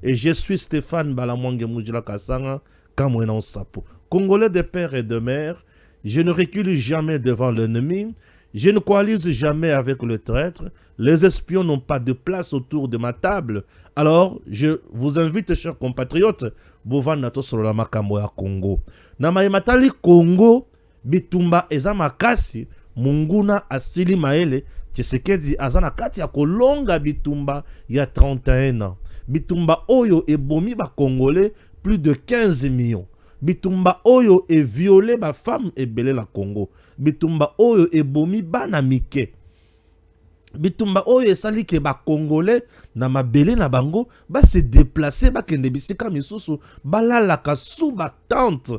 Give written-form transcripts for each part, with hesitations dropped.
Et je suis Stéphane Balamwange Moujila Kassanga, Kamwenan Sapo. Congolais de père et de mère, je ne recule jamais devant l'ennemi. Je ne coalise jamais avec le traître. Les espions n'ont pas de place autour de ma table. Alors, je vous invite, chers compatriotes, Bovan Nato Solola Makambo ya Congo. Namaematali Congo, Bitumba eza makasi, Munguna asili maele, Tshisekedi azana kati ya kolonga bitumba ya 31 ans. Bitumba oyo ebomi ba Congolais plus de 15 millions. Bitumba oyo e violé ba femme ebele la Congo. Bitumba oyo ebomi bana mike. Bitumba oyo esali ke ba Congolais na mabele na bango ba se déplacer ba kende bisika misusu balalaka sous ba tente.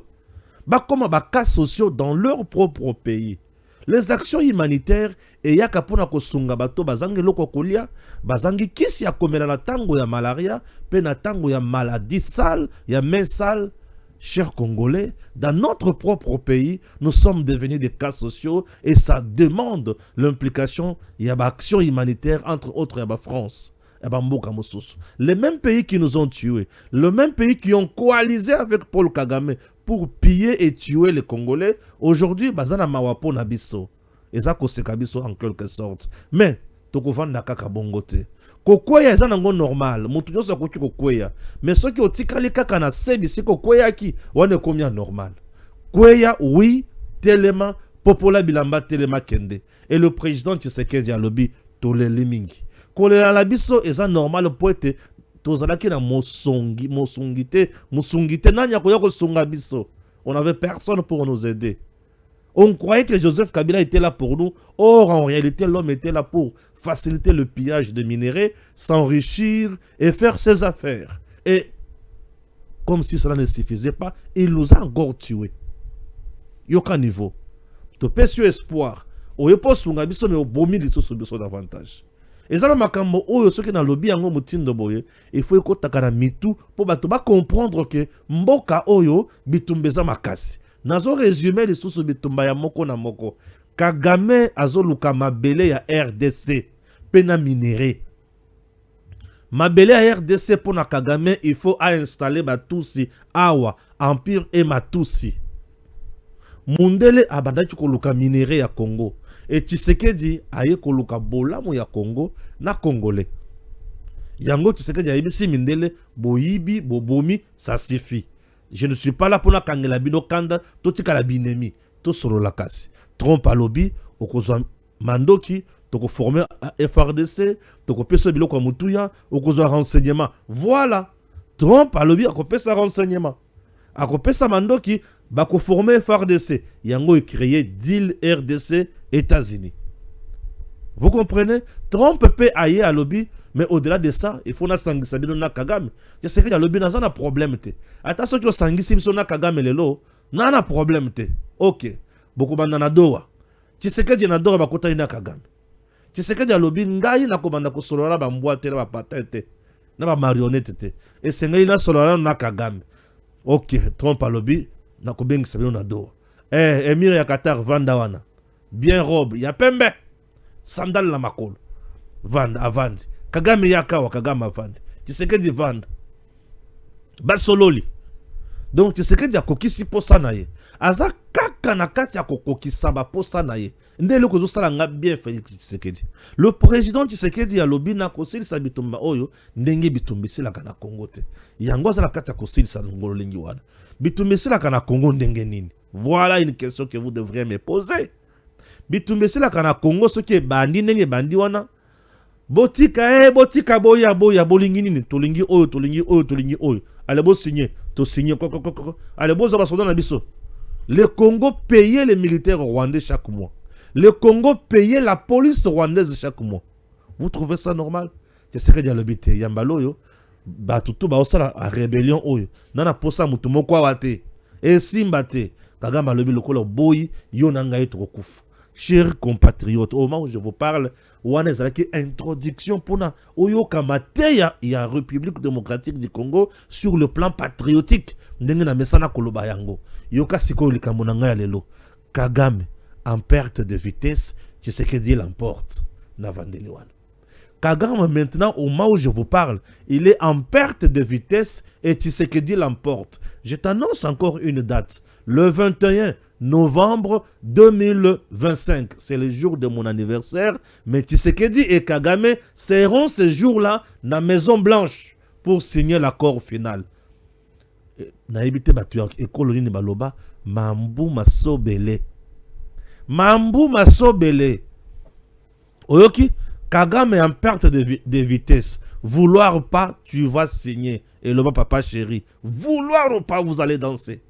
Ba koma ba cas sociaux dans leur propre pays. Les actions humanitaires et yaka pona kosunga bato bazangi loko kolia, bazangi kisi ya komela na tango ya malaria, pe na tango ya maladie sale, ya main sale. Chers Congolais, dans notre propre pays, nous sommes devenus des cas sociaux et ça demande l'implication, il y a action humanitaire, entre autres, il y a France. Les mêmes pays qui nous ont tués, les mêmes pays qui ont coalisé avec Paul Kagame pour piller et tuer les Congolais, aujourd'hui, bazana mawapo na biso. Et ça, c'est kabiso en quelque sorte. Mais, tokofan nakaka bongote. Kokweya eza nango normal, mutu nyonso akoki kokweya. Mais ceux qui otikali kaka na sebi si kokweya ki, wane komia normal. Kweya, oui, telema, popola bilamba telema kende. Et le président Tshisekedi alobi, tole limingi. Kolela la biso eza normal poete, tozalaki na mosungite, nanya koya kosunga biso. On n'avait personne pour nous aider. On croyait que Joseph Kabila était là pour nous. Or, en réalité, l'homme était là pour faciliter le pillage de minerais, s'enrichir et faire ses affaires. Et comme si cela ne suffisait pas, il nous a encore tués. Yoka niveau. Tu peux sur espoir. Oye po sunga biso mais obomi liso so biso davantage. Et ça makambo oyo soki na lobby yango mutindo boye, il faut ekotaka na mitu po bato ba comprendre que mboka oyo bitumbeza makasi. Nazo résumé les sous bitumba ya moko na moko. Kagame azoluka mabele ya RDC pena minéré. Mabele ya RDC pona Kagame, il faut installer Batusi awa empire et Matusi. Mundele abandaki koluka minéré ya Congo. Et Tshisekedi aye koluka bolamu ya Congo na Congolais. Yango Tshisekedi ayebisi mindele boyibi bobomi ça suffit. Je ne suis pas là pour la kangela bino kanda, totika la binemi, to solo la kasi. Trompe à lobby, okozwa mandoki, toko former FRDC, toko peso biloko mutuya, okozwa renseignement. Voilà. Trompe à lobby, ako pesa renseignement. Ako pesa mandoki, bako former FRDC. Yango est créé deal RDC États-Unis. Vous comprenez? Trump peut aller à lobby, mais au-delà de ça, il faut na sangisa bino na Kagame. Je sais que y a lobby na problème te. Attention que sangisi biso na Kagame lelo, na problème te. OK. Beaucoup banda na doa. Tu sais que na doa bakota ina Kagame. Tu sais que y a lobby ngai na komanda ko solola ba mboate na ba patente. Na ba marionnette te. Et c'est ngai na solola na Kagame. OK, Trump à lobby na ko bengisa bino na doa. Emir ya Qatar vanda wana. Bien robe, ya pembe. Sandal la makolo. Vanda avandi. Kagame yakawa Kagame avandi. Tshisekedi vanda. Basololi. Donc Tshisekedi akokisi posa na ye. Aza kaka na kati ya kokokisa ba posa na ye. Ndele ko zosala nga bien Félix Tshisekedi. Le président Tshisekedi ya lobi na kosilisa bitumba oyo ndenge bitumbisila kana Congo te. Yango azala kati ya kosilisa ngolo lengi wana. Bitumbisila kana Congo ndenge nini? Voilà une question que vous devriez me poser. Bitumbisila kana Congo soki bandi ndenge bandi wana. Botika boya bolingi nini tolingi oyo. Allez bo signer, to signer Allez bo zaba soldat na biso. Le Congo payait les militaires rwandais chaque mois. Le Congo payait la police rwandaise chaque mois. Vous trouvez ça normal? Je sais que y a le bité yambalo yo batutu ba osala a rébellion oyo. Nana posa mutu moko wate. Et simbate Kagame lobi lokolo boyi yo nanga etrokufu. Chers compatriotes, au moment où je vous parle, wana ezalaki introduction pona oyo kamateya ya République démocratique du Congo sur le plan patriotique. Ndenge na mesana koloba yango. Yoka siko likambo na ngai lelo. Kagame en perte de vitesse, Tshisekedi l'emporte na vandeli wana. Kagame, maintenant, au moment où je vous parle, il est en perte de vitesse et Tshisekedi l'emporte. Je t'annonce encore une date. Le 21 novembre 2025. C'est le jour de mon anniversaire. Mais Tshisekedi et Kagame seront ce jour-là dans la Maison Blanche pour signer l'accord final. Naibite batuak ekolo nini baloba mambu masobele. Mambu masobele. Oyoki, Kagame est en perte de vitesse. Vouloir pas, tu vas signer. Et le papa chéri, vouloir ou pas, vous allez danser.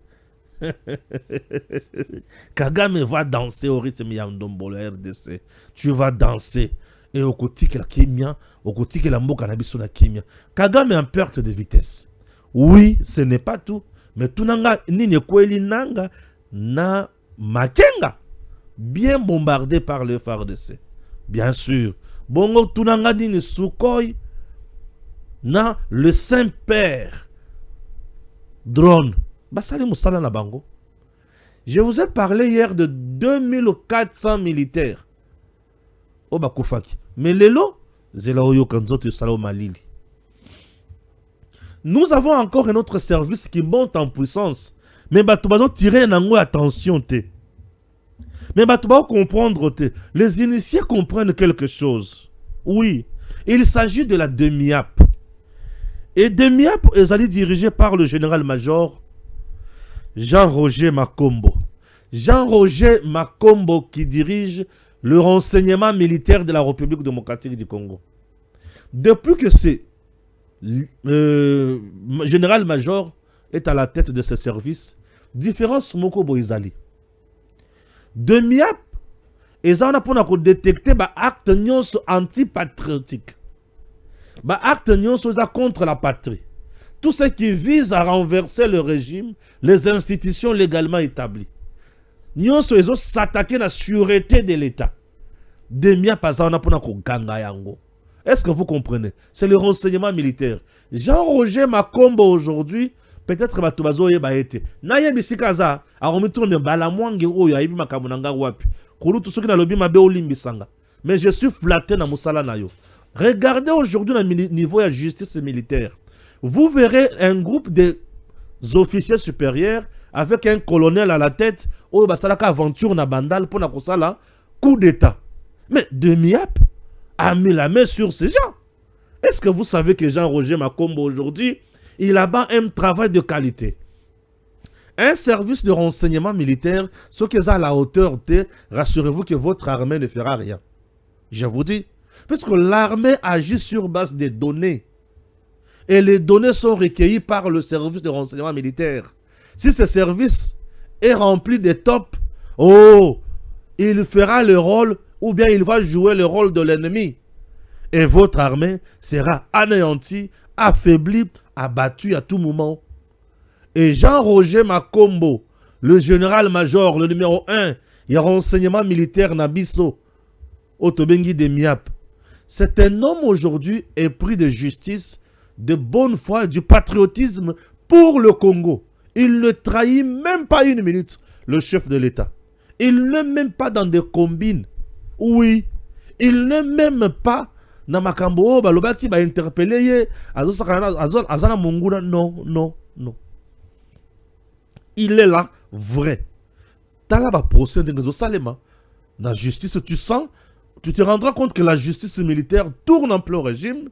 Kagame va danser au rythme Yandombo, le RDC. Tu vas danser. Et au côté que la Kimia, au côté que la Mboka Nabiso la Kimia. Kagame est en perte de vitesse. Oui, ce n'est pas tout. Mais tout nanga, nini kweli nanga, na makenga. Bien bombardé par le FARDC. Bien sûr. Bongo tunanga dini Sukhoi na le Saint-Père drone. Basali Moussala na bango. Je vous ai parlé hier de 2400 militaires. Oh bakufaki. Mais lelo, zela oyo kanzoto sala malili. Nous avons encore un autre service qui monte en puissance. Mais batoubazo tirer nango attention te. Mais batoubazo comprendre te. Les initiés comprennent quelque chose. Oui, il s'agit de la DEMIAP. Et DEMIAP est dirigée par le général-major Jean-Roger Makombo. Jean-Roger Makombo qui dirige le renseignement militaire de la République démocratique du Congo. Depuis que ce général-major est à la tête de ce service, différents Smoko Boizali. DEMIAP, et ça on a pour détecter des actes antipatriotiques. Des actes contre la patrie. Tout ce qui vise à renverser le régime, les institutions légalement établies. Nous avons s'attaquer à la sûreté de l'État. DEMIAP, on a pour ganga yango. Est-ce que vous comprenez? C'est le renseignement militaire. Jean-Roger Makombo aujourd'hui, peut-être que Batubazo ye baete. Naye bisikaza, aromitro me balamwange oyo aibi makamunanga wapi. Kulutu soki na lobi mabe olimbisanga. Mais je suis flatté na musala na yo. Regardez aujourd'hui le niveau de la justice militaire. Vous verrez un groupe de officiers supérieurs avec un colonel à la tête oyo basalaka aventure na bandal pour na kosala coup d'état. Mais DEMIAP a mis la main sur ces gens. Est-ce que vous savez que Jean-Roger Makombo aujourd'hui, il a un travail de qualité? Un service de renseignement militaire, ce qui est à la hauteur de, rassurez-vous que votre armée ne fera rien. Je vous dis, parce que l'armée agit sur base des données. Et les données sont recueillies par le service de renseignement militaire. Si ce service est rempli de top, oh, il fera le rôle ou bien il va jouer le rôle de l'ennemi. Et votre armée sera anéantie, affaiblie, abattue à tout moment. Et Jean-Roger Makombo, le général-major, le numéro 1, il y a renseignement militaire Nabiso, Otobengi DEMIAP. C'est un homme aujourd'hui épris de justice, de bonne foi, du patriotisme pour le Congo. Il ne trahit même pas une minute le chef de l'État. Il n'est même pas dans des combines. Oui, il n'est même pas dans Makambo, Baloba qui va interpeller, Azana Monguna. Non, non, non. Il est là, vrai. T'as là, procès de Salema. Dans la justice, tu sens, tu te rendras compte que la justice militaire tourne en plein régime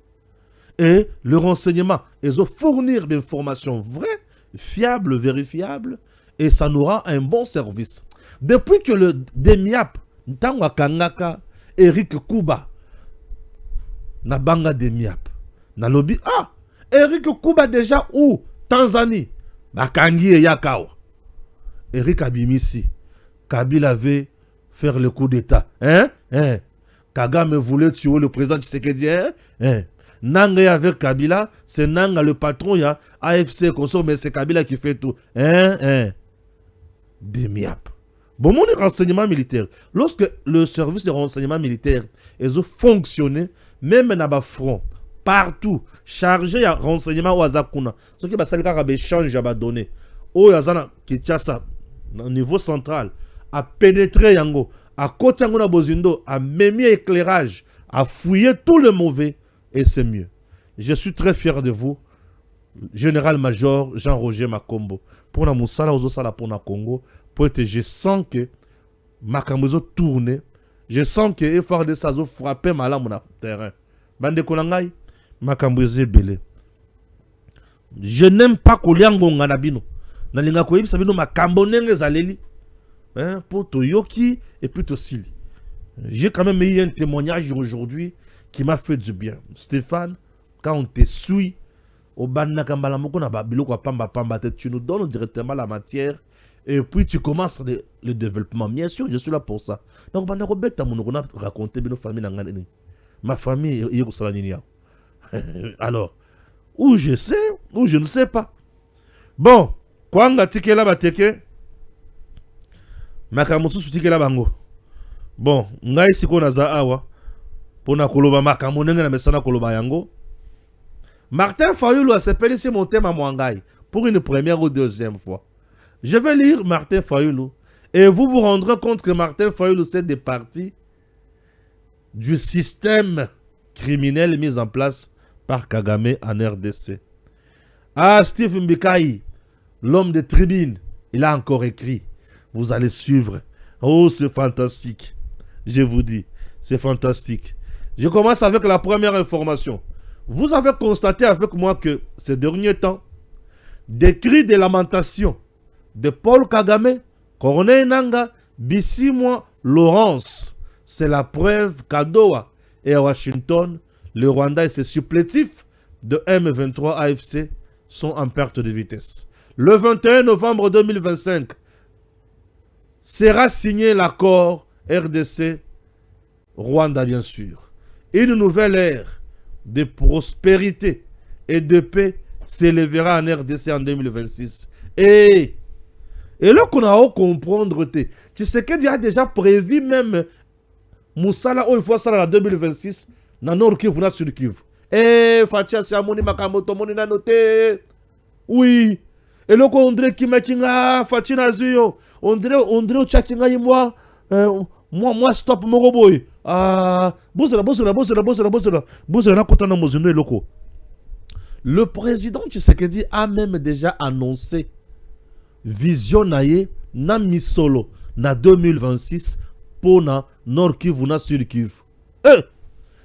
et le renseignement, ils vont fournir des informations vraies, fiables, vérifiables, et ça nous rend un bon service. Depuis que le DEMIAP, Ntangwa Kangaka, Eric Kuba, na banga DEMIAP, na lobby, ah, Eric Kuba déjà où? Tanzanie, Bakangi et Yakawa. Eric Abimisi, Kabila avait faire le coup d'état. Kagame voulait tuer le président Tshisekedi. Nanga avec Kabila, c'est Nanga le patron, il y a AFC, mais c'est Kabila qui fait tout. DEMIAP. Bon, mon renseignement militaire, lorsque le service de renseignement militaire est fonctionné, même dans le front, partout, chargé à renseignement au Azakuna, ce qui va s'allumer échange à donner, au Yazana Kinshasa, au niveau central, à pénétrer Yango, à côté Yango na Bozindo, à même éclairage, à fouiller tout le mauvais et c'est mieux. Je suis très fier de vous, Général-Major Jean-Roger Makombo. Pour la Moussala, pour la Congo, je sens que Makamozo tourne, je sens que FRDC a frappé malade mon terrain. Bande Konangai, Makambozo belé. Je n'aime pas Koliango Nganabino. Nalinga Koyib Sabino Makambonenge Zaleli. Pour Toyoki et puis Tosili. J'ai quand même eu un témoignage aujourd'hui qui m'a fait du bien. Stéphane, quand on te suit, au tu nous donnes directement la matière et puis tu commences le développement. Bien sûr, je suis là pour ça. Donc, on a raconté ma famille alors, ou je sais, ou je ne sais pas. Bon, quand on a tiqué là, Makamosu sutikela bango. Bon, ngai siko naza awa pona koloba makambo ndenge na mesana koloba yango. Martin Fayulu a sepeli sur mon thème à Mwangai pour une première ou deuxième fois. Je vais lire Martin Fayulu et vous vous rendrez compte que Martin Fayulu c'est des parties du système criminel mis en place par Kagame en RDC. Ah, Steve Mbikai, l'homme de tribune, il a encore écrit. Vous allez suivre. Oh, c'est fantastique. Je vous dis, c'est fantastique. Je commence avec la première information. Vous avez constaté avec moi que ces derniers temps, des cris de lamentation de Paul Kagame, Corneille Nangaa, Bissimwa, Laurence, c'est la preuve qu'Adowa et à Washington, le Rwanda et ses supplétifs de M23 AFC sont en perte de vitesse. Le 21 novembre 2025, sera signé l'accord RDC-Rwanda, bien sûr. Une nouvelle ère de prospérité et de paix s'élèvera en RDC en 2026. Et là qu'on a à comprendre, tu sais qu'il y a déjà prévu même Moussala, il faut ça en 2026, dans Nord Kivu, dans Sud Kivu. Fatia Siamoni Makamoto, Moni Nanote. Oui. Et là qu'on dirait qu'il m'a dit, Fatina Zuyo. On dirait au Tchakinga et moi stop mon boy. Le président Tshisekedi a même déjà annoncé vision naie na misolo na 2026 pour na Nord Kivu na Sud Kivu.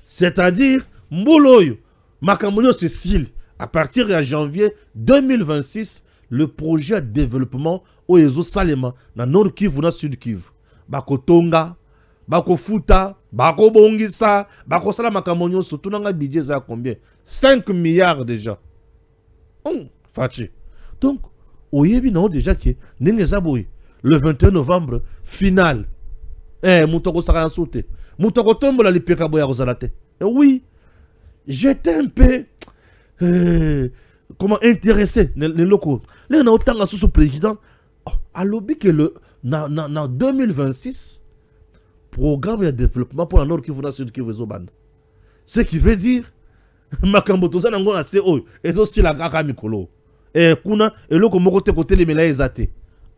C'est-à-dire Mboloyo Makamulio Cécile à partir de janvier 2026 le projet de développement au Ezo Salema na Nord Kivu na Sud Kivu. Bako Tonga, Bako Futa, Bako Bongisa, Bako Sala Makamonyo, surtout dans le budget, ça combien? 5 milliards déjà. Fachi. Donc, Oyebi non déjà que le 21 novembre, final. Moutoko Sara sauté. Moutoko tombe la lipeka boya rozalate. Oui, j'étais un peu. Comment intéressé les locaux. Là, on a autant de sous président. À l'objet que le 2026, programme de développement pour la Nord Kivu Sud Kivu Zoban. Ce qui veut dire, Makamboto Zanango c'est et aussi la Gaka Mikolo. Et Kuna, et l'autre côté les mélailles zate.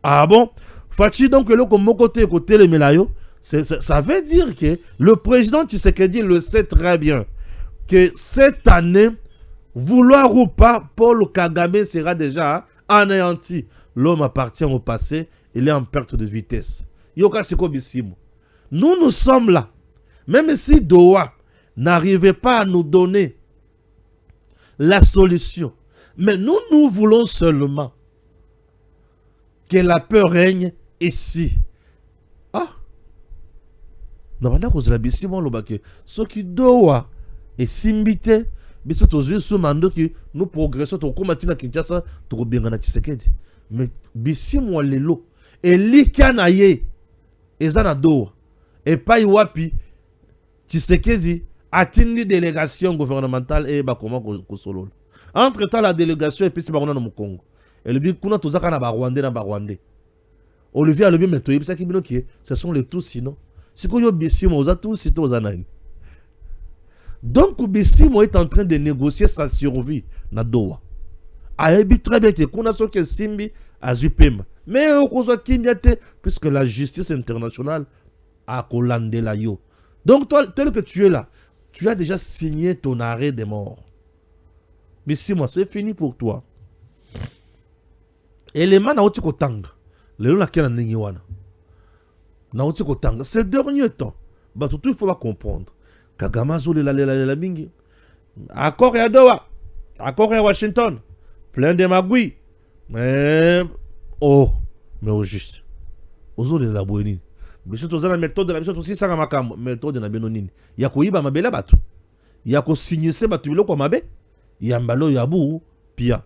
Ah bon? Fachi donc l'autre côté les mélailles, ça veut dire que le président Tshisekedi le sait très bien que cette année, vouloir ou pas, Paul Kagame sera déjà anéanti. L'homme appartient au passé, il est en perte de vitesse. Nous sommes là. Même si Doha n'arrivait pas à nous donner la solution, mais nous voulons seulement que la peur règne ici. Ah! Ce qui Doha est simbité, nous progressons, mais Bissimwa lelo et likanaye ezana do et pas iwapi Tshisekedi atteint délégation gouvernementale et bakoma kosolo. Entre temps la délégation et puis c'est bakona no Congo. Et le bi kuna tozaka na ba Rwandais. Olivier a le bien metoyeb ça qui bino qui ce sont les tous sinon. Siko yo Bissimwa oza tous sito ozana. Donc Bissimwa est en train de négocier sa survie na Doha. Aébi très bien que kuna soke simbi azupema. Mais au puisque la justice internationale a colandé la yo. Donc toi, tel que tu es là, Tu as déjà signé ton arrêt de mort. Mais 6 mois, c'est fini pour toi. Élément na oti kotanga. Lelo na kena ndenge wana. Na oti kotanga. Ces derniers temps, bah tout il faut comprendre. Kagame zo la mingi. Accord ya Doha. Accord ya Washington. Plein de magouilles. Mais mais au juste. Ozo la boini. Biso tozana méthode na biso tosi sanga makambo, méthode na bino nini. Ya koyiba mabela batu. Ya ko signese batu biloko mabe. Ya mbalo ya bu pia.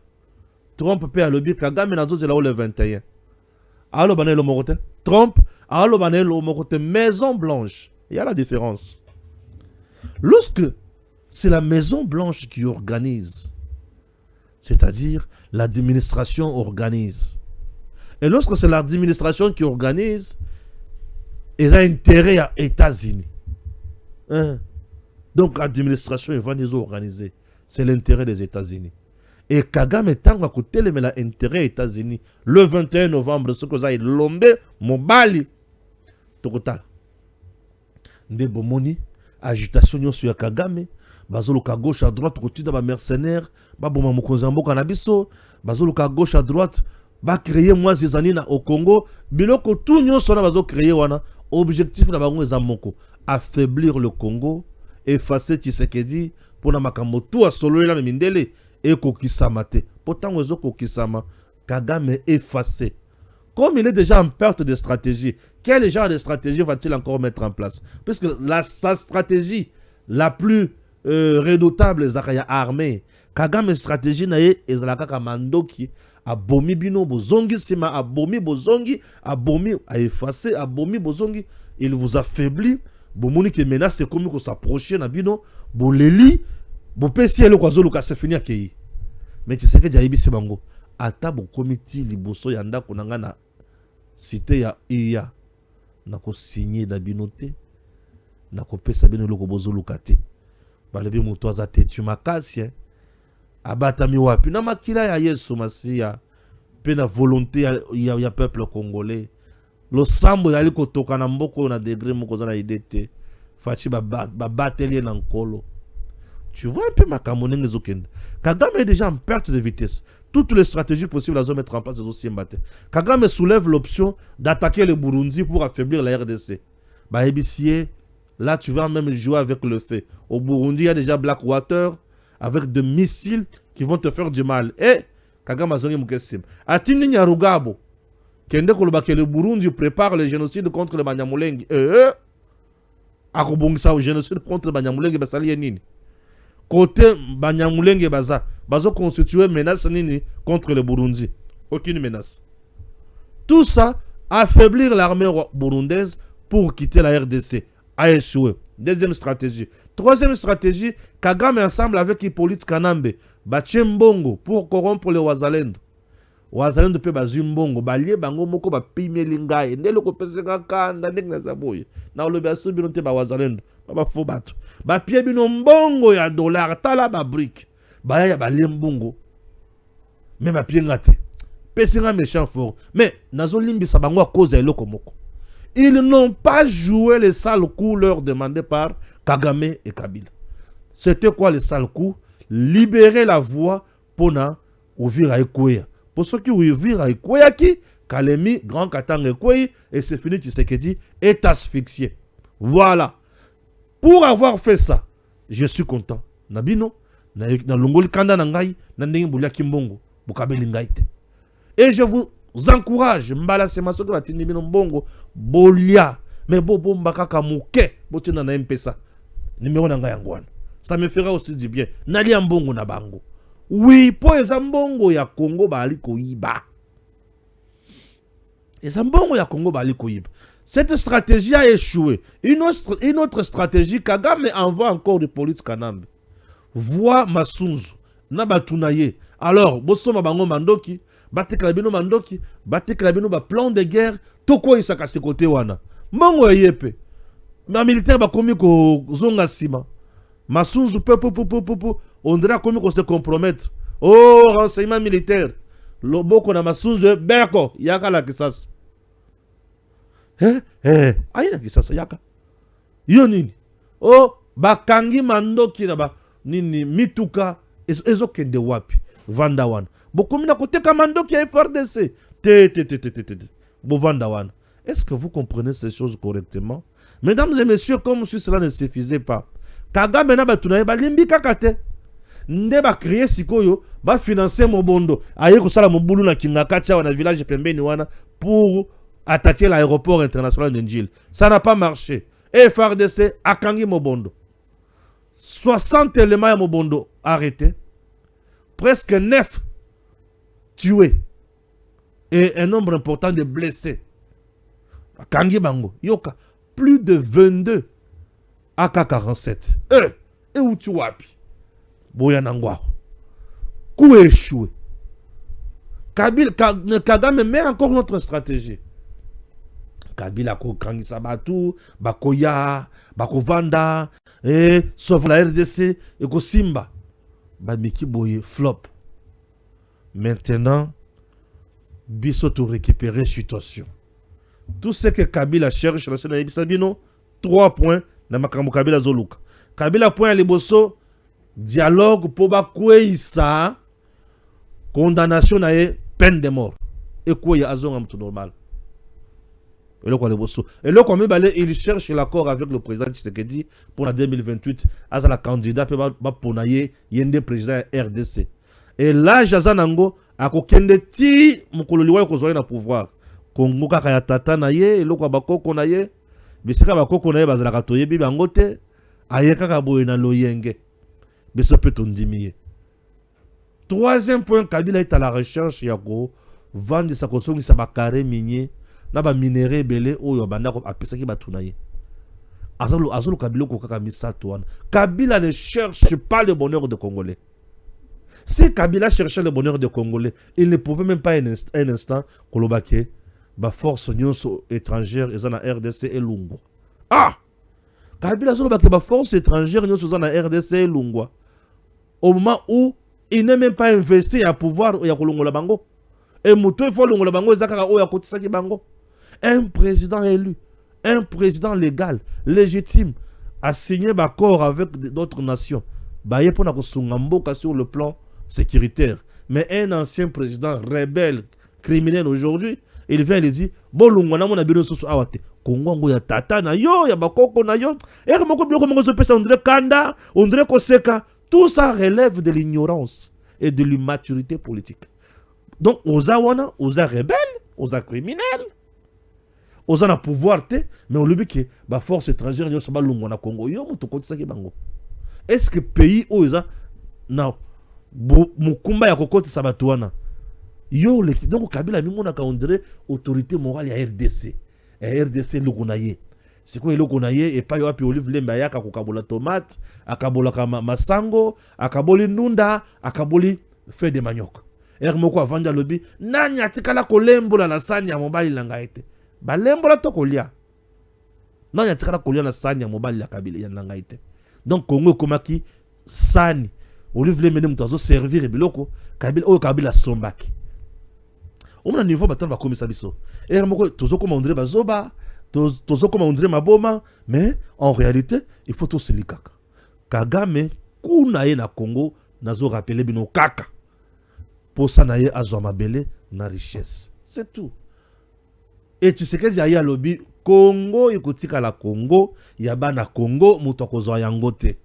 Trump pe alobi Kagame na zozela le 21. Allo banelo mokote. Trump allo banelo mokote Maison Blanche. Il y a la différence. Lorsque c'est la Maison Blanche qui organise, c'est-à-dire l'administration organise. Et lorsque c'est l'administration qui organise, ils ont intérêt à États-Unis. Hein? Donc l'administration va nous organiser. C'est l'intérêt des États-Unis. Et Kagame tanga kutele mais l'intérêt des États-Unis. Le 21 novembre, ce que ça est lombe, mobali. Total. Nde bomoni, agitation sur ya Kagame. Bazoluka gauche à droite, côté de mercenaires. Baboma mokonzambo kanabiso. Bazoluka gauche à droite. Ba créer moi ces années au Congo. Biloko tout nyon sona bazo créer wana. Objectif na bango ezamoko. Affaiblir le Congo. Effacer Tshisekedi. Pour na makambo tout a solo la mindele. Et kokisama te. Pourtant ozo kokisama. Kagame effacé. Comme il est déjà en perte de stratégie, quel genre de stratégie va-t-il encore mettre en place? Puisque sa stratégie la plus redoutable est la armée. Kagame stratégie nae ezalaka kamandoki abomi bino bozongi sima abomi bozongi abomi a effacé abomi bozongi, il vous affaiblit. Bomoni ke menace c'est comme ko s'approcher na bino boleli bo pesi ele kwa zoluka se finir kei. Mais tu sais que jaibi se bango ata bo komiti liboso ya ndako nanga na cité ya iya na ko signer na binote na ko pesa bino loko bozoluka te. Balebi moto aza te tu makasi abata mi wapi na makila ya Yesu Masia pe na volonté ya peuple congolais. Lo sambo yali kotoka na mboko na degré moko za na idete fachi ba batelier na nkolo. Tu vois un peu ma camonenge zokende. Kagame est déjà en perte de vitesse. Toutes les stratégies possibles à mettre en place aussi mbaté. Kagame soulève l'option d'attaquer le Burundi pour affaiblir la RDC. Bah ébicier, là tu vas même jouer avec le feu. Au Burundi, il y a déjà Blackwater avec des missiles qui vont te faire du mal. Et Kagame a zongi mukessim. Atini Nyarugabo. Kende koloba que le Burundi prépare le génocide contre le Banyamulenge. Akobongisa au génocide contre le Banyamulenge basali nini. Côté Banyamulenge bazo constituer menace nini contre le Burundi. Aucune menace. Tout ça, affaiblir l'armée burundaise pour quitter la RDC. A échoué. Deuxième stratégie. Troisième stratégie, Kagame ensemble avec Hippolyte Kanambe, Mbongo pour corrompre les Wazalendo. Wazalendo pe bazumbongo, balie bango moko ba pimeli ngai, ndelo ko pesenga kanda ndenge na zaboye. Na olobi asubi nte ba Wazalendo, ba fo bato. Ba pie bino mbongo ya dollar tala ba brique. Ba ya balie mbongo. Mais ba pie ngate. Pesenga méchant fort. Mais nazo limbisa bango à cause ya eloko moko. Ils n'ont pas joué les sales coups leur demandés par Kagame et Kabila. C'était quoi les sales coups? Libérer la voie pour na ouvrir à Ekouya. Pour ceux qui ouvrir à Ekouya qui, Kalemi, Grand Katang Ekouya, et c'est fini, Tshisekedi est asphyxié. Voilà. Pour avoir fait ça, je suis content. Nabino, na longoli kanda na ngai, na ndenge bulia kimbongo, bukabeli ngai te. Et je vous encourage, mbala sema soki batindi bino mbongo, bolia, mais bobo mbakaka muke, botina na mpesa. Numéro na ngai yangwana. Ça me fera aussi du bien. Nali mbongo na bango. Oui, po eza mbongo ya Congo bali koyiba. Eza mbongo ya Congo bali koyiba. Cette stratégie a échoué. Une autre stratégie, Kagame envoie encore de police Kanambe. Voix Masunzu. Nabatunaye. Alors, bosso mabango mandoki. Batekala bino mandoki. Batekala bino ba plan de guerre. Toko isaka se côté wana. Mbongo yepe. Ma militaire ba komi ko zonga sima. Masunzu on dirait comme qu'on se compromette. Oh, renseignement militaire. Loboko na Masunzu beko yaka la kisasa. Aïe la kisasa yaka. Yo nini? Oh, bakangi mandoki na ba nini mituka ezokende wapi vanda wana bokomi na koteka mandoki ya FRDC te bovanda wana. Est-ce que vous comprenez ces choses correctement? Mesdames et messieurs, comme si cela ne suffisait pas, Kagame na batunaye balimbi kakate nde ba créer sikoyo ba financer mobondo aye kosala mobulu na Kingakacha wana village pembeni wana pour attaquer l'aéroport international de Njili. Ça n'a pas marché. Et FRDC akangi mobondo. 60 éléments à mobondo arrêtés. Presque 9 tués. Et un nombre important de blessés. Akangi bango. Yoka. Plus de 22 AK-47. Et où tu wapi? Boyanangwa. Coup échoué. Kagame met encore notre stratégie. Kabila ko kangisa batu, bakoya, bakovanda, sauf la RDC, et ko Simba. Bamiki boye flop. Maintenant, biso to récupérer situation. Tout ce que Kabila cherche, la chaîne Ibisabino, 3 points, na makambo Kabila Zoluka. Kabila point liboso, dialogue pour bakweisa, condamnation na peine de mort. Et quoi y a azon tout normal. Et là, il cherche l'accord avec le président Tshisekedi pour la 2028 as la candidat pour le président RDC. Et là, Jazanango a kokende ti mukololiwa ko zoya na pouvoir. Kongo kaka ya tata na ye, eloko bakoko na ye, bisika bakoko na ye bazala katoye bi bangote, aye kaka boye na loyenge. Biso peut ondimier. Troisième point, Kabila est à la recherche yako vendre sa kosongi sa bakare minier. Na ba minéré belé oyo banda ko apesa ki batuna ye. Azolo Kabila ko kaka misato wana. Kabila ne cherche pas le bonheur des Congolais. Si Kabila cherchait le bonheur des Congolais, il ne pouvait même pas un instant kolobake ba force nyonso étrangère ezana RDC et Lungu. Ah! Kabila zolo bake ba force étrangère nyonso ezana RDC et Lungu. Au moment où il n'est même pas investi à pouvoir ya kolongola bango. Et muto il faut longola bango ezaka oya kotisaki bango. Un président élu, un président légal, légitime, a signé un accord avec d'autres nations. Bah, il pour sur le plan sécuritaire. Mais un ancien président rebelle, criminel aujourd'hui, il vient et il dit Bolungo na mona bino soso awate. Kongo ya tata na yo, ya bakoko na yo. Et moko biloko moko so pesa ondre kanda, ondre koseka. Tout ça relève de l'ignorance et de l'immaturité politique. Donc, aux awana, aux rebelles, aux criminels, aux a pouvoir, mais on lui dit que la force étrangère n'est pas le Congo. Est-ce que le pays où ils ont non, Mukumba ya kokoti sabatuana. Yo donc Kabila mimona ka on dirait autorité morale ya RDC. Et RDC lukunaye. C'est quoi lukunaye et pas yo api olive lemba ya ka kokabola tomate, akabola ka masango, akaboli nunda, akaboli feuille de manioc. Moko avanda lobi nani atikala kolembola na sani ya mobali langa ete. Ba lembola to kolia. Nani atikala kolia na sani ya mobali la Kabila ya langa ete. Donc Congo komaki sani olive lemba muto azo servir biloko Kabila o Kabila sombaki. On a niveau battant ba komisa biso. Moko tozo koma ondre bazoba, tozo koma ondre maboma, mais en réalité, il faut tout se likaka. Kagame kuna ye na Congo nazo rappeler bino kaka. Pour ça naye azwa mabele na richesse. C'est tout. Et tu sais que j'ai à lobby Congo ikotika la Congo, yaba na Congo muto kozwa yango te.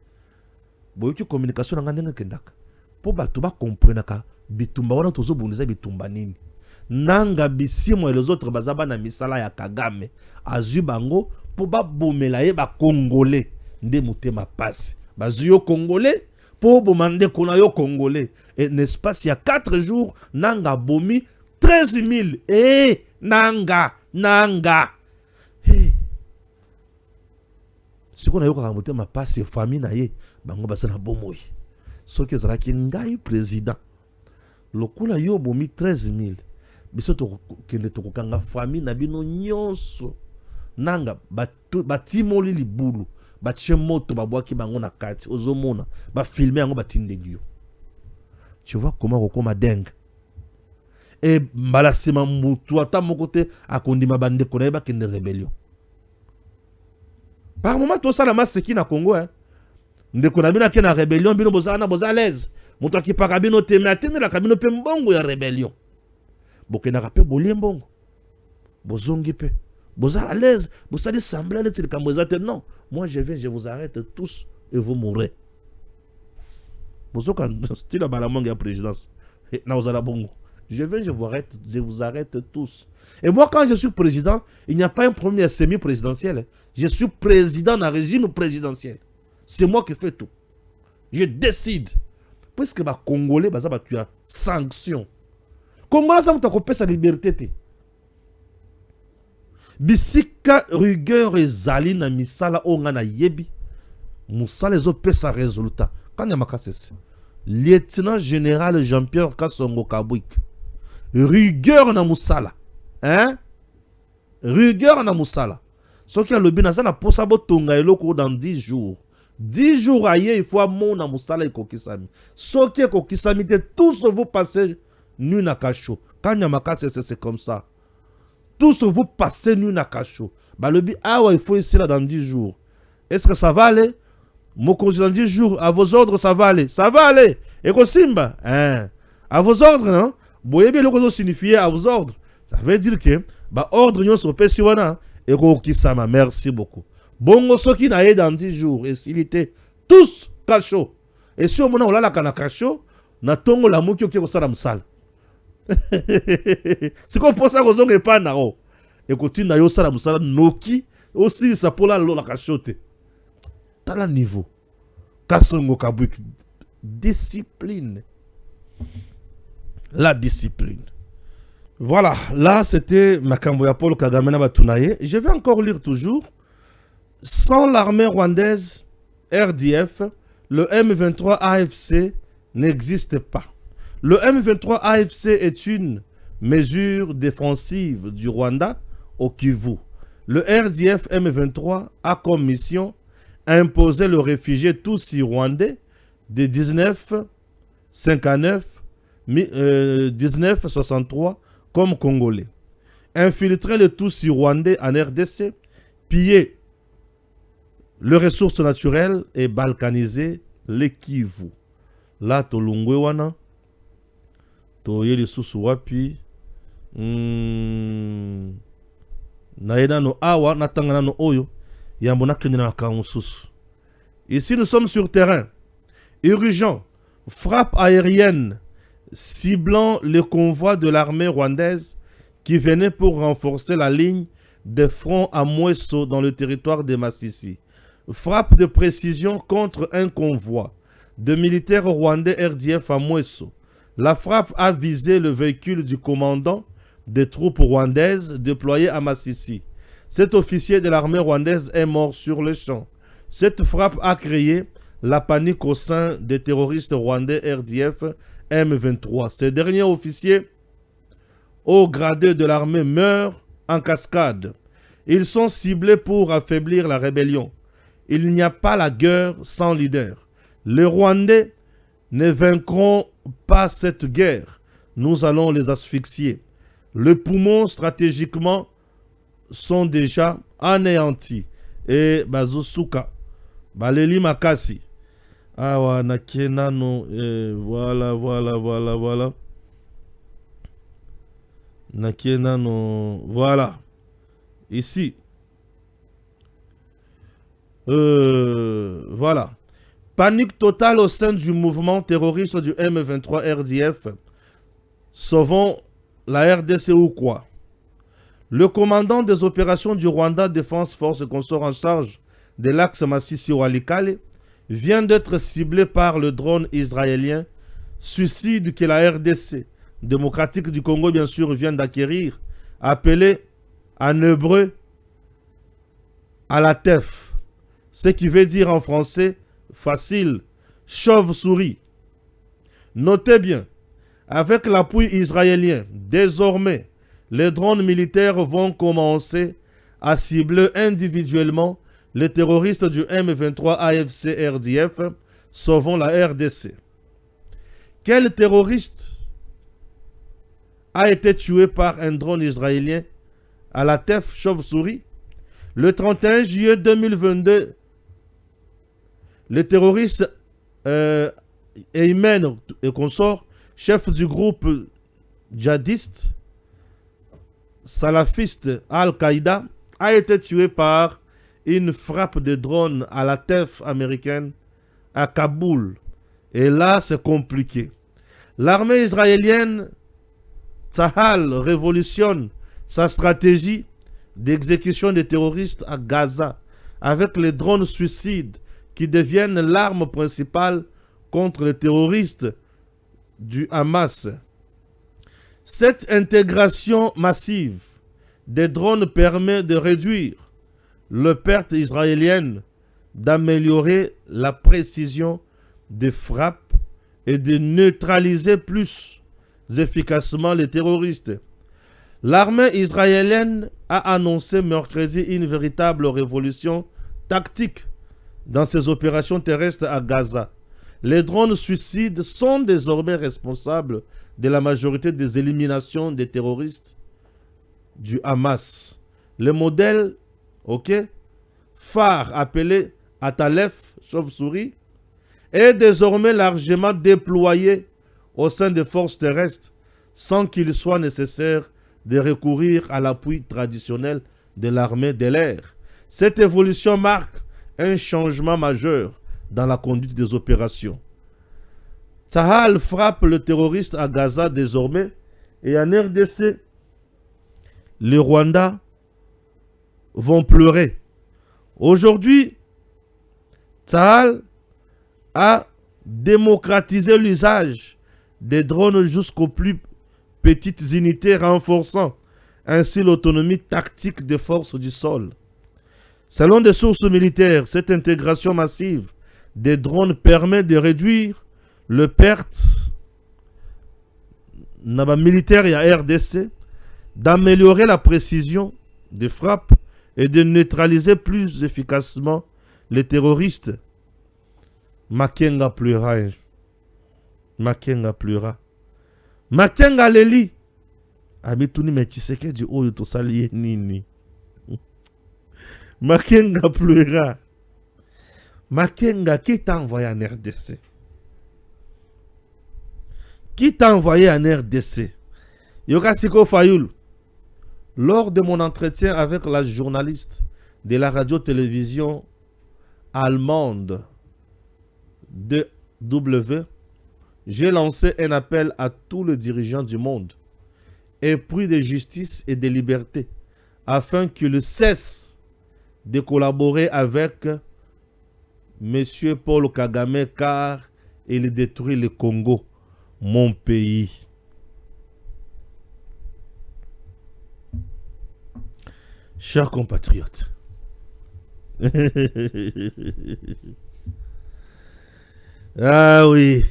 Boyoki communication nga ndenge kendaka. Po bato ba comprendre ka bitumba wana tozo bundisa bitumba nini. Nanga bisimo et les autres bazaba na misala ya Kagame azu bango po ba bomela ye ba Congolais nde mutema passe. Bazu yo Congolais pour bomande kona yo Congolais. Et n'est-ce pas, il y a 4 jours, Nanga bomi 13 000. Nanga. Ce qu'on a eu quand on m'a passé famille naïe, bango basana bomoy. Ce que zara ki ngai président. Le coup là yo bomi 13 000. Biso to kende to kanga famille na bino nyonso. Nanga batimoli libulu. Batie moto babwaki bango na kati ozomona ba filmer yango batinde dio. Tu vois comment Rokoma dengue. Et Mbalasima Moutou, à mon côté, à Kondima Bande Koneba qui est une rébellion. Par moment, tout ça, la masse, c'est qui na Congo, hein? ndeko na bino ke na rébellion bino bozana boza à l'aise moto akipaka bino te mais atendelaka bino mpe mbongo ya rébellion bokendaka mpe bolie mbongo bozongi mpe boza à l'aise bosali semblant neti likambo eza te non moi je viens je vous arrête tous et vous mourrez bozoka style ya balamonge ya présidence na ozala bongo je viens je vous arrête tous. Et moi, quand je suis président, il n'y a pas un premier semi-présidentiel. Je suis président d'un régime présidentiel. C'est moi qui fais tout. Je décide. Puisque les Congolais, tu as sanction. Congolais, ça m'a coupé sa liberté. Bisika rigueur et zali na misala onga na yebi. Moussa les opé sa résultat. Quand il y a ma lieutenant général Jean-Pierre Kassongo Kabouik. Rigueur na musala. Hein? Rigueur na musala. Ce qui a le bien, ça n'a pas sabot tonga eloko dans 10 jours. 10 jours ailleurs, il faut mon na musala et kokisami. Ce qui est kokisami, tous vous passez nu na kacho. Quand il y a ma c'est comme ça. Tous vous passez nu na kacho. Bah le bien, ah ouais, il faut ici là dans 10 jours. Est-ce que ça va aller? Mon congé dans 10 jours, à vos ordres, ça va aller. Ça va aller. Et Simba, hein? À vos ordres, non? Boye bien le que signifie à vos ordres. Ça veut dire que, bah, ordre yon sur Pessiwana, et Kisama, merci beaucoup. Bongo soki na dans 10 jours, et s'il était tous cachot. Et si on a la kana cachot, na tongo la mouki qui est au salam sale. C'est comme pour ça qu'on n'est pas naro. Et continue na yo salam sale, noki, aussi ça pour la cachote. T'as le niveau. Kassongo Kabouik. Discipline. La discipline. Voilà, là c'était Makamboya Paul Kagamena Batunaye. Je vais encore lire toujours. Sans l'armée rwandaise, RDF, le M23 AFC n'existe pas. Le M23 AFC est une mesure défensive du Rwanda au Kivu. Le RDF M23 a comme mission imposer le réfugié Tutsi rwandais de 1963 comme Congolais. Infiltrer les Tutsi rwandais en RDC, piller les ressources naturelles et balkaniser les Kivu. Là, Tolungwe wana, Toye les Susuwapi, Naena no Awa, Natangana no Oyo, Yambona Kenina Kamusus. Ici, nous sommes sur terrain. Urgent, frappe aérienne ciblant le convoi de l'armée rwandaise qui venait pour renforcer la ligne de front à Mweso dans le territoire de Massissi. Frappe de précision contre un convoi de militaires rwandais RDF à Mweso. La frappe a visé le véhicule du commandant des troupes rwandaises déployées à Massissi. Cet officier de l'armée rwandaise est mort sur le champ. Cette frappe a créé la panique au sein des terroristes rwandais RDF M23. Ces derniers officiers, haut gradés de l'armée, meurent en cascade. Ils sont ciblés pour affaiblir la rébellion. Il n'y a pas la guerre sans leader. Les Rwandais ne vaincront pas cette guerre. Nous allons les asphyxier. Les poumons stratégiquement sont déjà anéantis. Et Bazosuka, Baleli Makasi. Awa Nakenano, voilà. Nakenano, voilà. Ici. Voilà. Panique totale au sein du mouvement terroriste du M23 RDF. Sauvons la RDC ou quoi? Le commandant des opérations du Rwanda Défense Force Consort en charge de l'axe Massissi Walikale vient d'être ciblé par le drone israélien, suicide que la RDC démocratique du Congo bien sûr vient d'acquérir, appelé en hébreu à la TEF, ce qui veut dire en français facile, chauve-souris. Notez bien, avec l'appui israélien, désormais, les drones militaires vont commencer à cibler individuellement les terroristes du M23 AFC RDF, sauvant la RDC. Quel terroriste a été tué par un drone israélien à la TEF chauve-souris? Le 31 juillet 2022, Les terroristes Ayman et consorts, chef du groupe djihadiste salafiste Al-Qaïda, a été tué par une frappe de drone à la TEF américaine à Kaboul. Et là, c'est compliqué. L'armée israélienne Tzahal révolutionne sa stratégie d'exécution des terroristes à Gaza avec les drones suicides qui deviennent l'arme principale contre les terroristes du Hamas. Cette intégration massive des drones permet de réduire les pertes israéliennes, d'améliorer la précision des frappes et de neutraliser plus efficacement les terroristes. L'armée israélienne a annoncé mercredi une véritable révolution tactique dans ses opérations terrestres à Gaza. Les drones suicides sont désormais responsables de la majorité des éliminations des terroristes du Hamas. Le modèle phare appelé Atalef, chauve-souris, est désormais largement déployé au sein des forces terrestres sans qu'il soit nécessaire de recourir à l'appui traditionnel de l'armée de l'air. Cette évolution marque un changement majeur dans la conduite des opérations. Tzahal frappe le terroriste à Gaza désormais et en RDC, les Rwandais vont pleurer. Aujourd'hui, Tzahal a démocratisé l'usage des drones jusqu'aux plus petites unités, renforçant ainsi l'autonomie tactique des forces du sol. Selon des sources militaires, cette intégration massive des drones permet de réduire les pertes militaires et RDC, d'améliorer la précision des frappes et de neutraliser plus efficacement les terroristes. Makenga pleura. Makenga pleura. Makenga leli. Amituni mechiseke di oyo to saliye nini. Makenga pleura. Makenga, qui t'a envoyé en RDC? Qui t'a envoyé en RDC? Yokasiko Fayoul. Lors de mon entretien avec la journaliste de la radio-télévision allemande DW, j'ai lancé un appel à tous les dirigeants du monde, épris de justice et de liberté, afin qu'ils cessent de collaborer avec M. Paul Kagame, car il détruit le Congo, mon pays. Chers compatriotes, ah oui,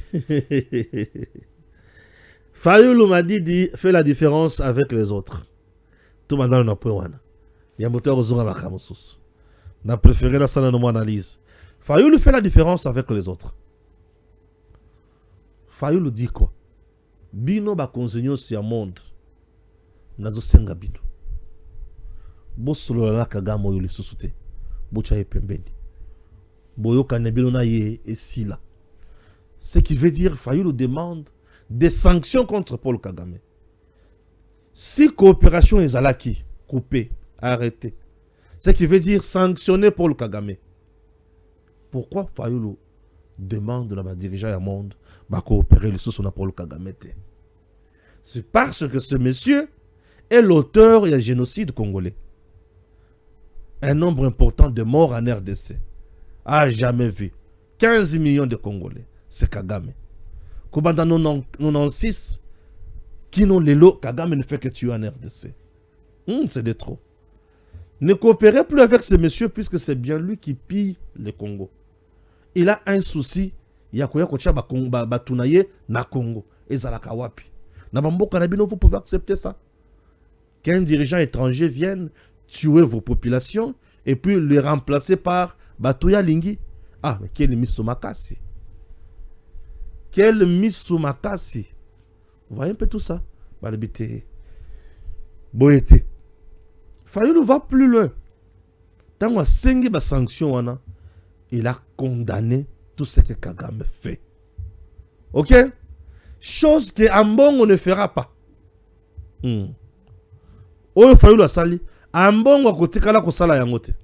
Fayoulou m'a dit, fais la différence avec les autres. Tout le monde n'a pas il y a moteur aux oreilles. On a préféré la salle de mon analyse. Fayoulou fait la différence avec les autres. Fayoulou dit quoi? Bino ba konsenyo si a monde. Nazo senga bino. Bosolo la kagamo yuli susute. Bocha ye pembeni. Boyoka nebilo na ye esila. Ce qui veut dire Fayoulou demande des sanctions contre Paul Kagame. Si coopération est alaki, coupée, arrêtée. Ce qui veut dire sanctionner Paul Kagame. Pourquoi Fayoulou demande à ma dirigeant du monde de coopérer le sous Paul Kagame? C'est parce que ce monsieur est l'auteur du génocide congolais. Un nombre important de morts en RDC. A jamais vu. 15 millions de Congolais. C'est Kagame. Kobanda 96, qui n'ont les lots, Kagame ne fait que tuer en RDC. C'est de trop. Ne coopérez plus avec ce monsieur puisque c'est bien lui qui pille le Congo. Il a un souci. Il y a quoi batunaye na Congo. Et zalaka wapi. Na bamboka na bino, vous pouvez accepter ça. Qu'un dirigeant étranger vienne tuer vos populations et puis les remplacer par Batuya Lingi. Ah, mais quel Missomakasi. Quel Missomakasi. Vous voyez un peu tout ça. Balbité. Boyete. Fayoulou va plus loin. Tant que sanction wana, il a condamné tout ce que Kagame fait. Ok? Chose que Ambongo ne fera pas. Oyo Fayulu asali, Ambongo akotikala kosala yango te.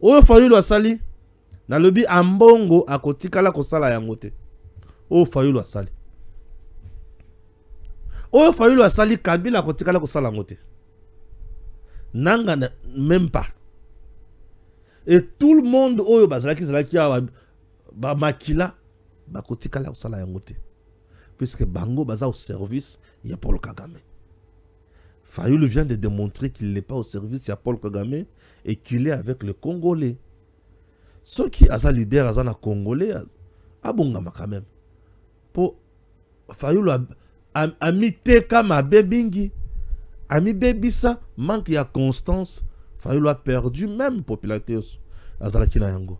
Oyo Fayulu asali, na lobi Ambongo akotikala kosala yango te. Oyo Fayulu asali. Oyo Fayulu asali, Kabila akotikala kosala yango te. Nanga même pas. Et tout le monde oyo bazalaki ba makila bakotikala kosala yango te. Puisque Bango baza au service, il y a Paul Kagame. Fayulu vient de démontrer qu'il n'est pas au service, il y a Paul Kagame, et qu'il est avec les Congolais. Ceux qui sont leader azana Congolais, abongama quand même. Pour Fayulu a mis teka ma bebingi, a mis bebisa, manque de constance. Fayulu a perdu même popularité azala kinayango.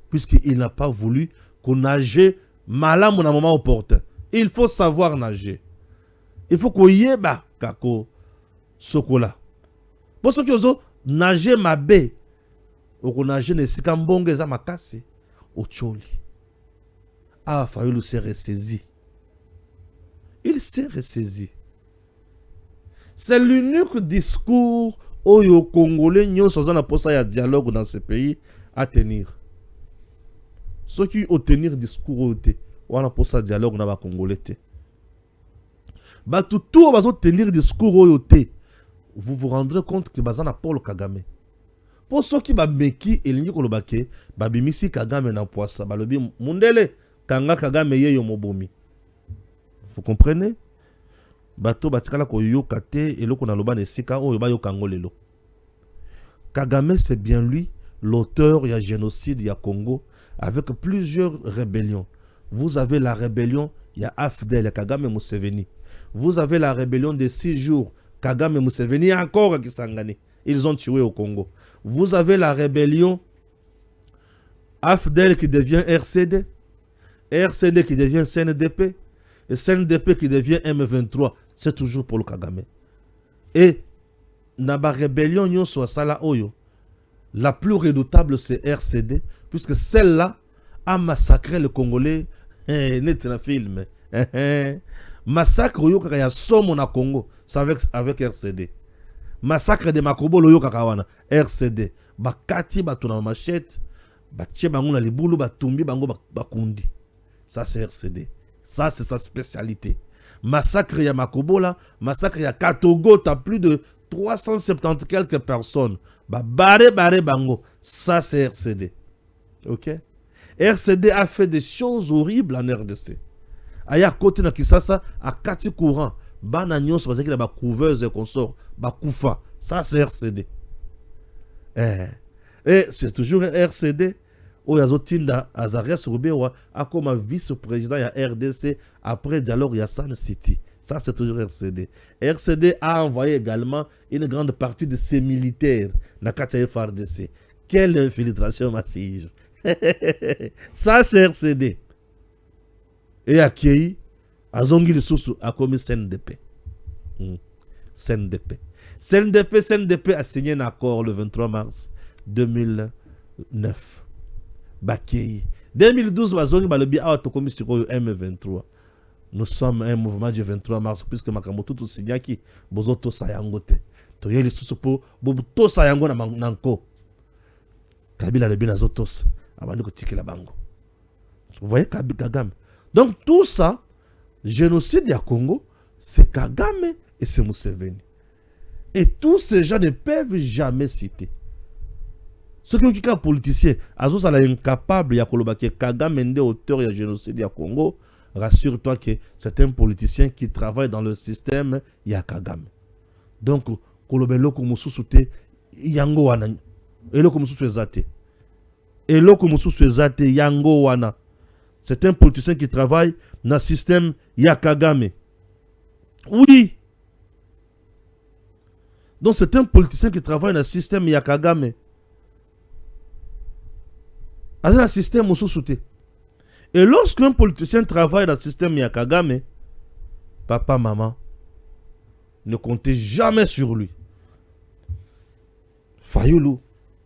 Puisqu'il n'a pas voulu qu'on nage malam à un moment opportun. Il faut savoir nager. Il faut qu'on y ait kako sokola. Pour ceux qui osent nager ma baie, ou nager ne sikambonge za makasi, au tcholi. Ah, Fayulu s'est ressaisi. Il s'est ressaisi. C'est l'unique discours où les Congolais n'ont pas de dialogue dans ce pays à tenir. Ceux qui ont tenir discours on a pour ça dialogue na ba Congolais te. Ba tout va tenir discours oyote. Vous vous rendrez compte que bazana Paul Kagame. Pour ceux qui ba meki elingi kolobake ba bimisi Kagame na poisa ba lobi mundele kanga Kagame yeyo mobomi. Vous comprenez? Bato batikala ko yoka te eloko na loba ne sika oyo ba yoka ngolelo. Kagame c'est bien lui l'auteur du génocide ya Congo avec plusieurs rébellions. Vous avez la rébellion, il y a Afdel, Kagame Museveni. Vous avez la rébellion des 6 jours, Kagame Museveni encore qui s'engagent. Ils ont tué au Congo. Vous avez la rébellion Afdel qui devient RCD, RCD qui devient CNDP, et CNDP qui devient M23. C'est toujours pour le Kagame. Et dans la rébellion, la plus redoutable c'est RCD, puisque celle-là a massacré le Congolais. Net un film. Massacre yoka ya somo na Congo, c'est avec RCD. Massacre de Makobo yoka kawana, RCD. Bakati batuna machette, batie bango na libulu batumbi bango bakundi. Ça c'est RCD. Ça c'est sa spécialité. Massacre ya Makobola, massacre ya Katogo, t'as plus de 370 quelques personnes. Baré bango, ça c'est RCD. OK? RCD a fait des choses horribles en RDC. Aya côté na Kisasa, à Kati courant, bana nyonso parce qu'il a ba couveuse et consort, ba koufa. Ça c'est RCD. Et c'est toujours RCD. Oyazotinda Azarias Rubewa a comme vice-président ya RDC après dialogue ya San City. Ça c'est toujours RCD. RCD a envoyé également une grande partie de ses militaires na Kati FRDC. Quelle infiltration massive. Ça c'est RCD. Et Akei, Azongi Lisusu a commis CNDP. CNDP. CNDP a signé un accord le 23 mars 2009. Bakei. 2012, Bazongi Balobi a commis sur M23. Nous sommes un mouvement du 23 mars, puisque Makamoto tout signaki, Bozoto Sayangote. Toye Lisusu po, Bobuto Sayango na Nanko. Kabila le Binazotos. Vous voyez Kagame. Donc tout ça, génocide à Congo, c'est Kagame et c'est Museveni. Et tous ces gens ne peuvent jamais citer. Ceux qui sont politiciens, Azos est incapable de Kagame est auteur du génocide à Congo. Rassure-toi que c'est un politicien qui travaille dans le système ya Kagame. Donc, Kolobelo Kumususute, Yango Wana, Elo Kumususuzate. Et l'autre Yango Wana. C'est un politicien qui travaille dans le système Yakagame. Oui. Donc c'est un politicien qui travaille dans le système Yakagame. Dans le système Moussousouté. Et lorsqu'un politicien travaille dans le système Yakagame, papa, maman, ne comptez jamais sur lui. Fayulu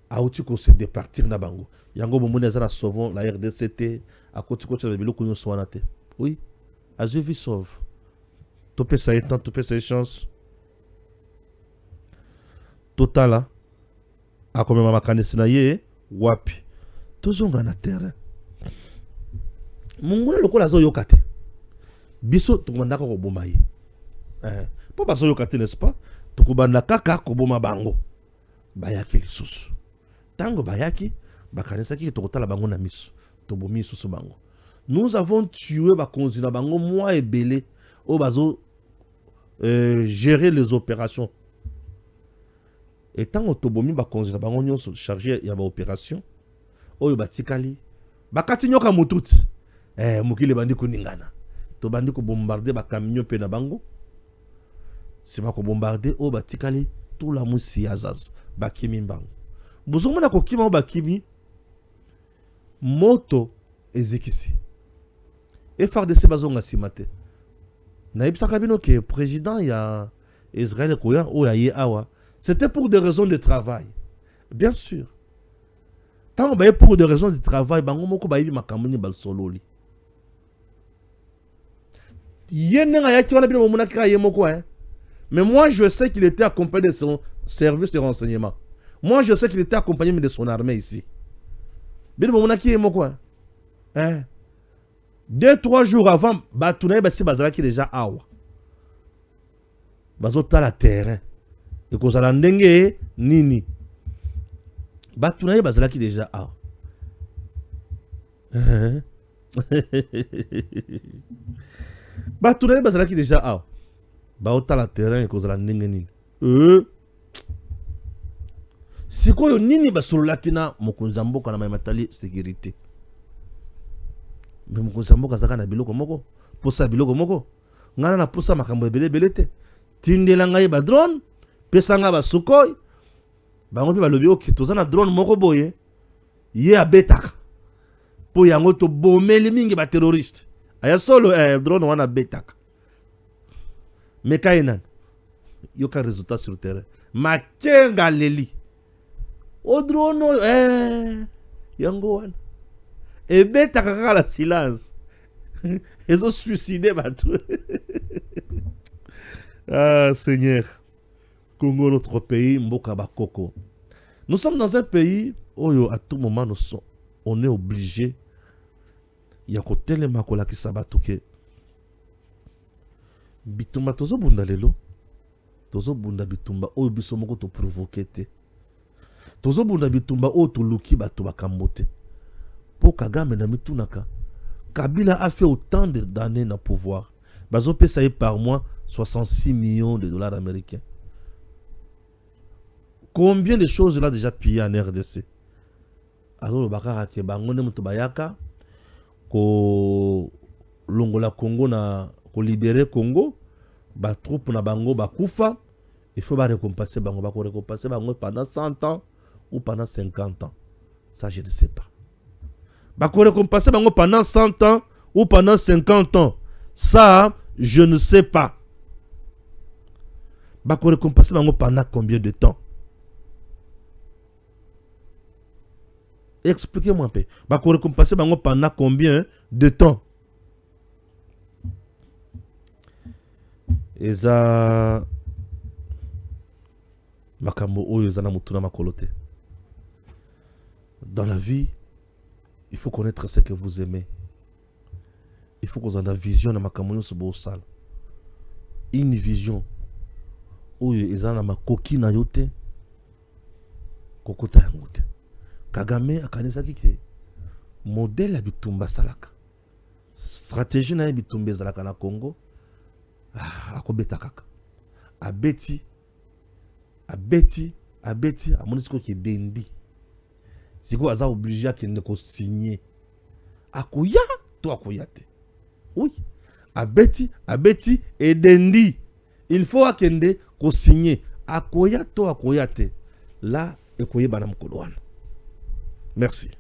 a outil qu'on se départir na bango. yango bomoni aza na sauvons la RDCT à côté de biloko nyonso wana te. Oui, azwi vie sauve. Topesa ye temps, topesa ye chance. Total akomema makanisi na ye wapi tozonga na terrain. Monguna lokola azoyoka te biso tokobandaka koboma ye mpo bazoyoka te, n'est-ce pas? Tokobanda kaka koboma bango. Bayaki lisusu ntango bayaki bakanisaki tokotala bango na miso tobomi lisusu bango. Nous avons tué bakonzi na bango mois ebele oyo bazo gérer les opérations. Et tant que tobomi bakonzi na bango nyonso chargé ya ba opération oyo batikali bakati nyoka mututi mokili bandi kuningana to bandi ko bombarder ba camion pe na bango sima ko bombarder oyo batikali tout la musi azaz bakimi mbango bozomona ko kima o bakimi moto ezekisi FARDC bazonga simate na ibsaka bino ke président ya Israël koya o ya ye awa. C'était pour des raisons de travail. Bien sûr. Tant que pour des raisons de travail, bango moko ba yibi makamuni bal sololi. Yenenga yaki wana bino mona kika yemoko Mais moi je sais qu'il était accompagné de son service de renseignement. Moi je sais qu'il était accompagné de son armée ici. Bino mona ki yemoko 2-3 jours avant batuna basi bazalaki déjà awa. Bazota la terrain. Et qu'on a ndenge nini batuna ye bazalaki déjà batuna ye bazalaki déjà baota la terrain et qu'on a ndenge nini sikoyo nini basololaki na mokonzi mboka na matali sécurité. Mais mokonzi mboka zaka na biloko moko posa biloko moko ngana na posa makambo ebele te tindela ngai ba drone pesanga ba sukoy bango pe balobi oki toza na drone moko boye ye abetaka po yango to bomeli mingi ba terroriste aya solo drone wana betaka mekainan yoka résultat sur terrain makenga leli o drone yango wana ebetaka kaka la silence ezo suicider bato. Ah Seigneur, Congo, notre pays, Mboka Bakoko. Nous sommes dans un pays où à tout moment on est obligé. Il y a côté les makola qui sabatuke. Bitumba tozo bunda lelo. Tozo bunda bitumba o biso moko to provoquer te. Tozo bunda bitumba o to luki bato bakambote. Po Kagame na mitunaka. Kabila a fait autant d'années dans le pouvoir. Bazo pesa par mois 66 millions de dollars américains. Combien de choses il a déjà pillé en RDC? Alors le bakara tie bangone mutu bayaka ko longola Congo na ko libérer Congo, ba troupe na bango ba kufa, il faut ba récompenser bango, ba ko récompenser bango pendant 100 ans ou pendant 50 ans. Ça je ne sais pas. Ba ko récompenser bango pendant 100 ans ou pendant 50 ans. Ça je ne sais pas. Ba ko récompenser bango pendant combien de temps? Expliquez-moi un peu. Ba ko récompenser bango pendant combien de temps? Eza makambo oyo zana mutuna makolote. Dans la vie, il faut connaître ce que vous aimez. Il faut que vous ayez une vision de makambo sur beau sale. Une vision oyo ezana makoki na yote kokota yangote. Kagame akanisaki ke modèle ya bitumba salaka. Stratégie na bitumba salaka na Congo. Akobeta kaka. Abeti amonisiko ki dendi. Siko aza obligé à kende ko signer. Akoya to akoyate. Oui. Abeti et dendi. Il faut akende ko signer. Akoya to akoyate. Là ekoye bana mkolwana. Merci.